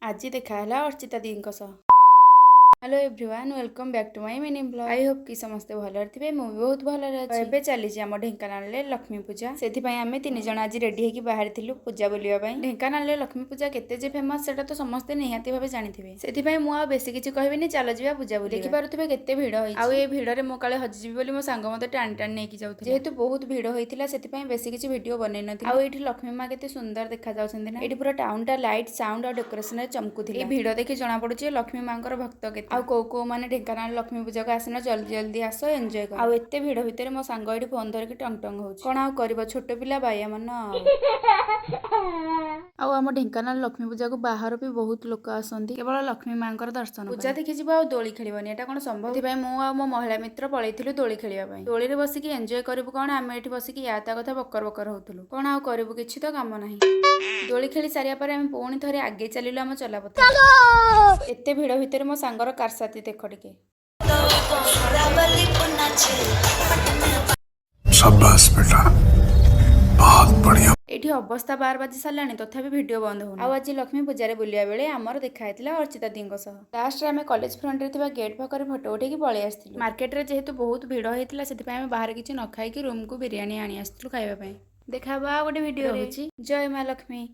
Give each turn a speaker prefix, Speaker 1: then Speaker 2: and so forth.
Speaker 1: आज देखा Archita di hello everyone welcome back to my mini vlog. I hope कि समस्ते भलरे थे मु भी बहुत भलरे अछि। एबे चली आम ढेंकानाल रे लक्ष्मी पूजा से आम तीन जन आज रेडी होकी बाहर थिलु पूजा बुलिया पई। ढेंकानाल रे लक्ष्मी पूजा केते जे फेमस सेटा तो समस्ते निहाती भाबे जानिथिबे। सेति मु आ बेसी किछि कहबिनी चलो जिबा पूजा बुलिया। देखि पारुथिबे केते भीड़ होई आ ए भीड़ रे मो काले हजि जिबि बोली मो सांग मते टान टान नेकी जाउथि। जेहेतु बहुत भीड़ होइथिला सेति बेसी किछि वीडियो बनै नथि। आ एठी लक्ष्मी मां केते सुंदर देखा जाउछन्ति ना। एठी पूरा टाउन टा लाइट साउंड और डेकोरेशन रे चमकुथिला। ए भीड़ देखि जणा पडुछि लक्ष्मी मांकर भक्त केते। आ को माने ढेंकानाल लक्ष्मी पूजा को आसना जल्दी जल्दी आस एंजॉय कर। आ एते भीड़ भितर मो सांग एठी फोन धरिकी टंग टंग होउछि। कोन आ करबो छोट पिला बाया मन आ आम ढेंकानाल लक्ष्मी पूजा को बाहर भी बहुत लोक आसंती केवल लक्ष्मी मांकर दर्शन पूजा देखि जिबो आ दोली खेलिबनी एटा कोन संभव। दिबाय मो आ मो महिला मित्र पळैथिलु दोली खेलिबा पई। दोली रे बसिकी एंजॉय करबु कोन आमे एठी बसिकी याता कथा बकर बकर होतलु। कोन आ करबु किछि तो काम नाही। दोली खेली सारिया पर आमे पुणी थरे आगे चलिलु आम चलापथ। एते भीड़ भितर मो सांगर कारसाती देख टिके।
Speaker 2: शाबाश बेटा बहुत बढ़िया।
Speaker 1: एठी अवस्था 12 बाजी सारानी तथापि वीडियो बंद होउनी। आज लक्ष्मी पूजा बुलिया बेले आमर देखा हेतिला अर्चिता दी लास्ट आमे कॉलेज फ्रंट रे थिबा गेट पाखरे फोटो उठेकी पळै आस्थिलु। मार्केट रे जेहेतु बहुत भीड़ हेतिला सेति आमे बाहर किछि न खाइकी रूम को बिरयानी आनी आस्थिलु खाइबा पई। देखा बा गोटे वीडियो रे। जय मां लक्ष्मी।